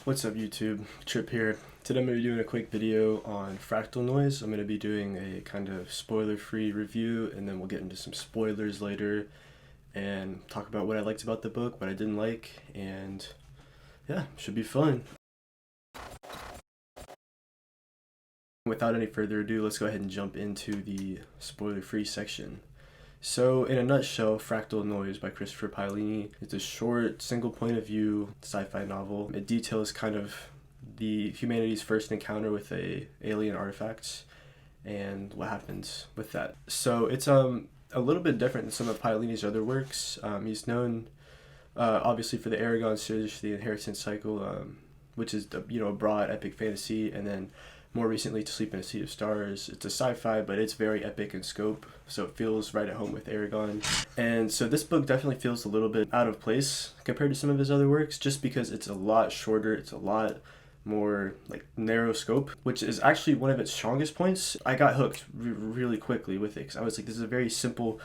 What's up YouTube? Trip here. Today I'm going to be doing a quick video on Fractal Noise. I'm going to be doing a kind of spoiler-free review, and then we'll get into some spoilers later and talk about what I liked about the book, what I didn't like, and yeah, should be fun. Without any further ado, let's go ahead and jump into the spoiler-free section. So, in a nutshell, Fractal Noise by Christopher Paolini. It's a short, single point of view sci-fi novel. It details kind of the humanity's first encounter with alien artifacts and what happens with that. So it's a little bit different than some of Paolini's other works. He's known obviously for the Eragon series, the Inheritance Cycle, which is a broad epic fantasy, and then more recently to Sleep in a Sea of Stars. It's a sci-fi, but it's very epic in scope, so it feels right at home with Eragon. And so this book definitely feels a little bit out of place compared to some of his other works, just because it's a lot shorter, it's a lot more like narrow scope, which is actually one of its strongest points. I got hooked really quickly with it, because I was like, this is a very simple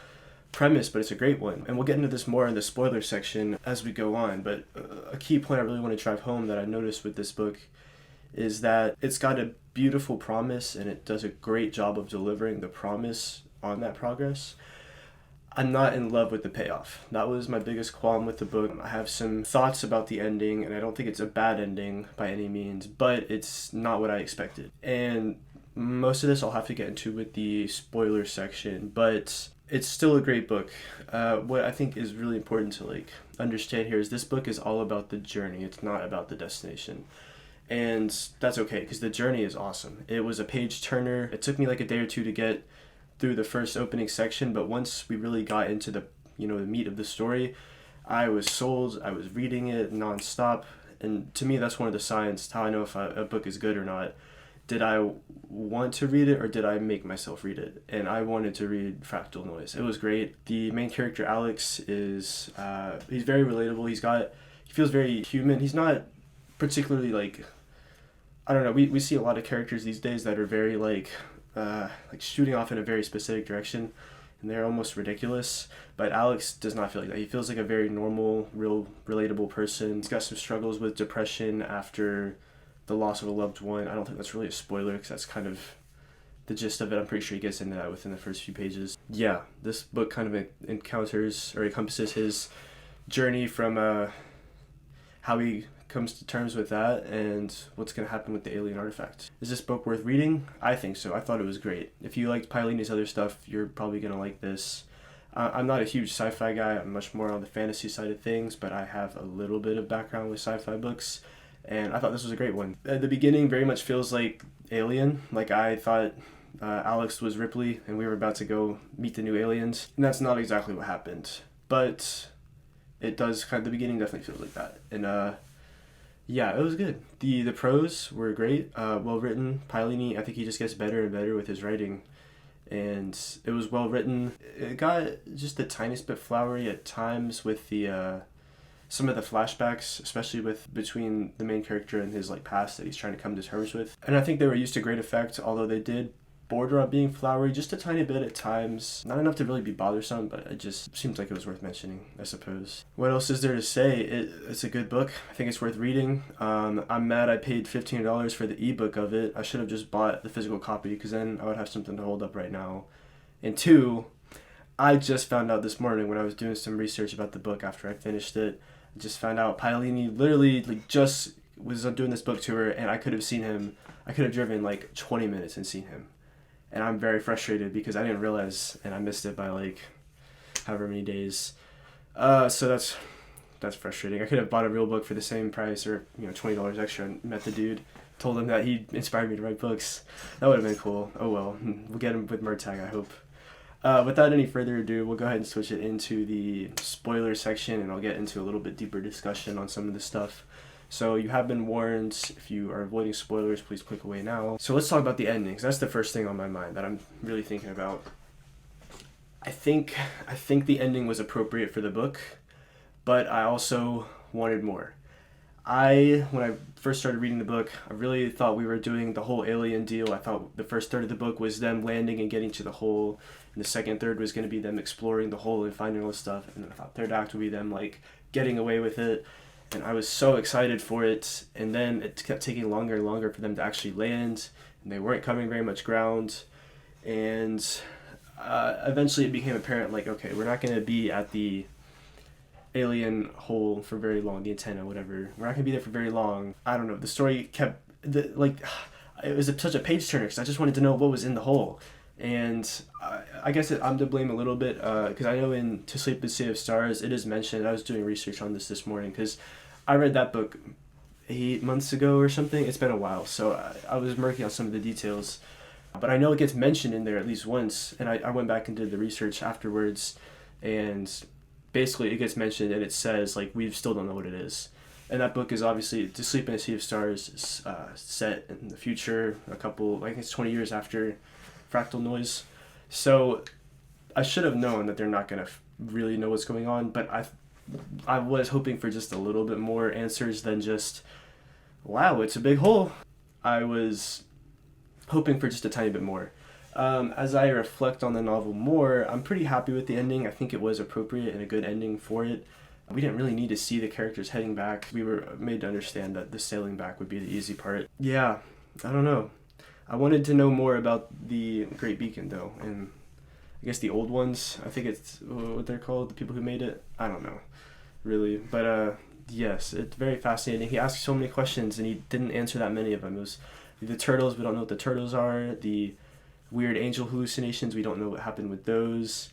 premise, but it's a great one. And we'll get into this more in the spoiler section as we go on, but a key point I really want to drive home that I noticed with this book is that it's got a beautiful promise, and it does a great job of delivering the promise on that progress. I'm not in love with the payoff. That was my biggest qualm with the book. I have some thoughts about the ending, and I don't think it's a bad ending by any means, but it's not what I expected. And most of this I'll have to get into with the spoiler section, but it's still a great book. What I think is really important to understand here is this book is all about the journey. It's not about the destination. And that's okay, because the journey is awesome. It was a page turner. It took me like a day or two to get through the first opening section, but once we really got into the meat of the story, I was sold. I was reading it nonstop, and to me that's one of the signs how I know if a book is good or not. Did I want to read it, or did I make myself read it? And I wanted to read Fractal Noise. It was great. The main character Alex is he's very relatable. He feels very human. He's not particularly I don't know, we see a lot of characters these days that are very like shooting off in a very specific direction, and they're almost ridiculous. But Alex does not feel like that. He feels like a very normal, real, relatable person. He's got some struggles with depression after the loss of a loved one. I don't think that's really a spoiler, because that's kind of the gist of it. I'm pretty sure he gets into that within the first few pages. Yeah, this book kind of encompasses his journey from how he comes to terms with that and what's going to happen with the alien artifact. Is this book worth reading? I think so. I thought it was great. If you liked Paolini's other stuff, you're probably going to like this. I'm not a huge sci-fi guy. I'm much more on the fantasy side of things, but I have a little bit of background with sci-fi books, and I thought this was a great one. At the beginning very much feels like Alien. Like I thought Alex was Ripley and we were about to go meet the new aliens, and that's not exactly what happened, but it does the beginning definitely feels like that. And yeah, it was good. The prose were great, well written. Paolini, I think he just gets better and better with his writing, and it was well written. It got just the tiniest bit flowery at times with the some of the flashbacks, especially between the main character and his past that he's trying to come to terms with. And I think they were used to great effect, although they did border on being flowery just a tiny bit at times. Not enough to really be bothersome, but it just seems like it was worth mentioning, I suppose. What else is there to say? It's a good book. I think it's worth reading. I'm mad I paid $15 for the ebook of it. I should have just bought the physical copy, because then I would have something to hold up right now. And two, I just found out this morning when I was doing some research about the book after I finished it, I just found out Paolini literally just was doing this book tour, and I could have seen him. I could have driven 20 minutes and seen him. And I'm very frustrated because I didn't realize, and I missed it by however many days. So that's frustrating. I could have bought a real book for the same price, or $20 extra, and met the dude, told him that he inspired me to write books. That would have been cool. Oh well, we'll get him with Murtag, I hope. Without any further ado, we'll go ahead and switch it into the spoiler section, and I'll get into a little bit deeper discussion on some of the stuff. So you have been warned. If you are avoiding spoilers, please click away now. So let's talk about the endings. That's the first thing on my mind that I'm really thinking about. I think the ending was appropriate for the book, but I also wanted more. When I first started reading the book, I really thought we were doing the whole alien deal. I thought the first third of the book was them landing and getting to the hole, and the second third was going to be them exploring the hole and finding all this stuff, and then I thought third act would be them getting away with it. and I was so excited for it, and then it kept taking longer and longer for them to actually land, and they weren't covering very much ground, and eventually it became apparent, like, okay, we're not going to be at the alien hole for very long, the antenna, whatever. We're not going to be there for very long. I don't know. The story kept, it was such a page turner because I just wanted to know what was in the hole. And I guess I'm to blame a little bit because I know in To Sleep in the Sea of Stars, it is mentioned. I was doing research on this morning because I read that book 8 months ago or something. It's been a while, so I was murky on some of the details. But I know it gets mentioned in there at least once, and I went back and did the research afterwards, and basically it gets mentioned and it says, like, we still don't know what it is. And that book is obviously To Sleep in a Sea of Stars, set in the future, I think it's 20 years after Fractal Noise. So I should have known that they're not going to really know what's going on, but I was hoping for just a little bit more answers than just, wow, it's a big hole. I was hoping for just a tiny bit more. As I reflect on the novel more, I'm pretty happy with the ending. I think it was appropriate and a good ending for it. We didn't really need to see the characters heading back. We were made to understand that the sailing back would be the easy part. Yeah, I don't know. I wanted to know more about the Great Beacon, though, and I guess the old ones. I think it's what they're called, the people who made it. I don't know, really. But yes, it's very fascinating. He asked so many questions, and he didn't answer that many of them. It was the turtles, we don't know what the turtles are. The weird angel hallucinations, we don't know what happened with those.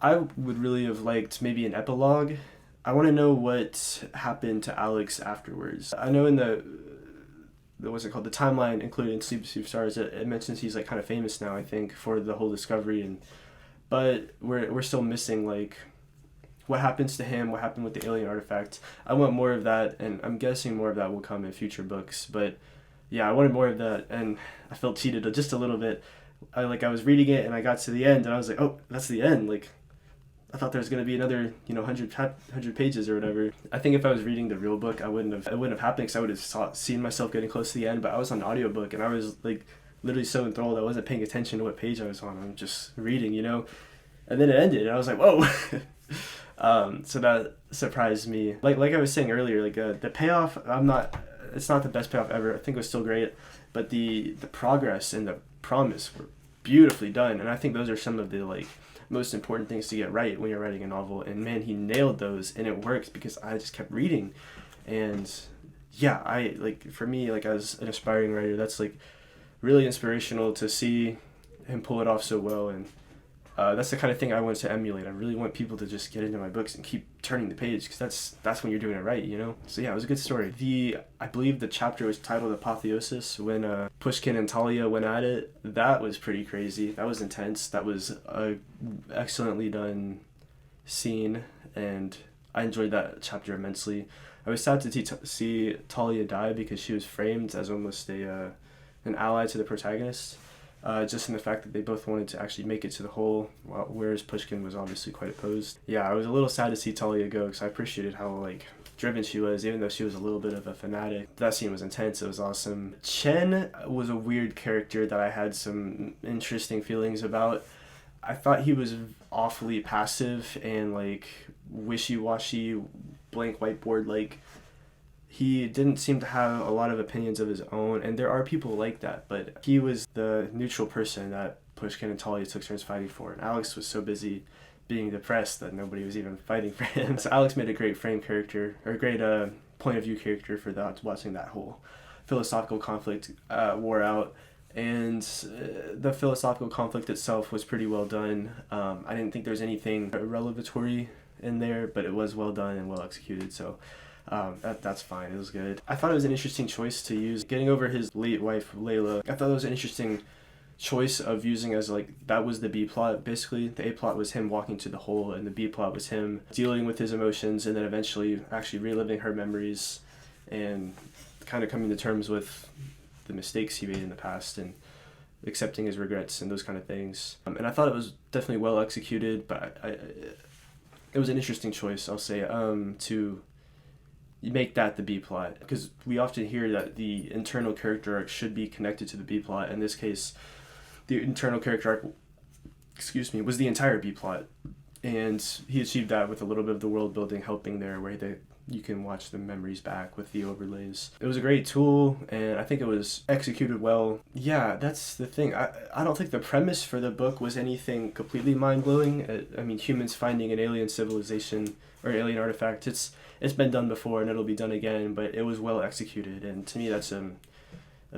I would really have liked maybe an epilogue. I want to know what happened to Alex afterwards. I know in the what's it called, the timeline included in Sleep Sleep Stars, it mentions he's like kind of famous now, I think, for the whole discovery, but we're still missing, like, what happens to him, what happened with the alien artifact. I want more of that, and I'm guessing more of that will come in future books, but yeah, I wanted more of that, and I felt cheated just a little bit. I was reading it, and I got to the end, and I was like, oh, that's the end. Like, I thought there was going to be another, 100 pages or whatever. I think if I was reading the real book, it wouldn't have happened because I would have seen myself getting close to the end, but I was on audiobook, and I was, like, literally so enthralled, I wasn't paying attention to what page I was on. I'm just reading, and then it ended, and I was like, whoa. So that surprised me. Like I was saying earlier, like, the payoff, it's not the best payoff ever. I think it was still great, but the progress and the promise were beautifully done, and I think those are some of the, like, most important things to get right when you're writing a novel. And man, he nailed those, and it worked because I just kept reading. And yeah, for me, like, as an aspiring writer, that's, like, really inspirational to see him pull it off so well. And that's the kind of thing I want to emulate. I really want people to just get into my books and keep turning the page, because that's when you're doing it right, So yeah, it was a good story. I believe the chapter was titled Apotheosis, when Pushkin and Talia went at it. That was pretty crazy. That was intense. That was a excellently done scene, and I enjoyed that chapter immensely. I was sad to see Talia die because she was framed as almost an ally to the protagonist. Just in the fact that they both wanted to actually make it to the hole, whereas Pushkin was obviously quite opposed. Yeah, I was a little sad to see Talia go because I appreciated how, like, driven she was, even though she was a little bit of a fanatic. That scene was intense. It was awesome. Chen was a weird character that I had some interesting feelings about. I thought he was awfully passive and, like, wishy-washy, blank whiteboard, like. He didn't seem to have a lot of opinions of his own, and there are people like that, but he was the neutral person that Pushkin and Talia took turns fighting for, and Alex was so busy being depressed that nobody was even fighting for him. So Alex made a great frame character, or a great point of view character for that, watching that whole philosophical conflict wore out, and the philosophical conflict itself was pretty well done. I didn't think there was anything revelatory in there, but it was well done and well executed, so that's fine. It was good. I thought it was an interesting choice to use getting over his late wife Layla. I thought it was an interesting choice of using as, like, that was the B plot. Basically, the A plot was him walking to the hole, and the B plot was him dealing with his emotions and then eventually actually reliving her memories and kind of coming to terms with the mistakes he made in the past and accepting his regrets and those kind of things. And I thought it was definitely well executed, but it was an interesting choice, I'll say, to make that the B plot, because we often hear that the internal character arc should be connected to the B plot. In this case, the internal character arc, was the entire B plot, and he achieved that with a little bit of the world building helping there, where you can watch the memories back with the overlays. It was a great tool, and I think it was executed well. Yeah, that's the thing. I don't think the premise for the book was anything completely mind-blowing. I mean, humans finding an alien civilization or alien artifact, it's been done before and it'll be done again, but it was well executed, and to me that's a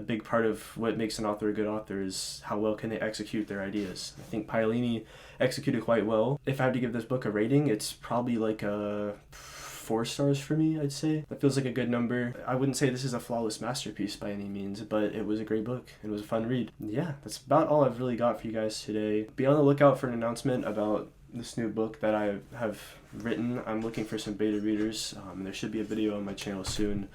big part of what makes an author a good author is how well can they execute their ideas. I think Paolini executed quite well. If I had to give this book a rating, it's probably like a 4 stars for me, I'd say. That feels like a good number. I wouldn't say this is a flawless masterpiece by any means, but it was a great book. It was a fun read. Yeah, that's about all I've really got for you guys today. Be on the lookout for an announcement about this new book that I have written. I'm looking for some beta readers. There should be a video on my channel soon,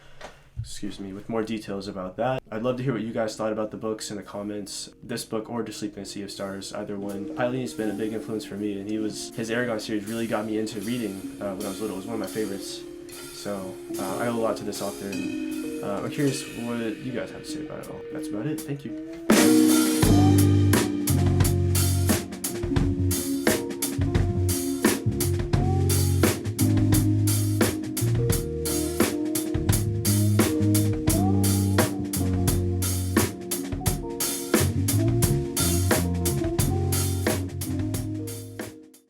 with more details about that. I'd love to hear what you guys thought about the books in the comments. This book or To Sleep in a Sea of Stars, either one. Paolini's been a big influence for me, and his Eragon series really got me into reading when I was little. It was one of my favorites. So I owe a lot to this author, and I'm curious what you guys have to say about it all. That's about it. Thank you.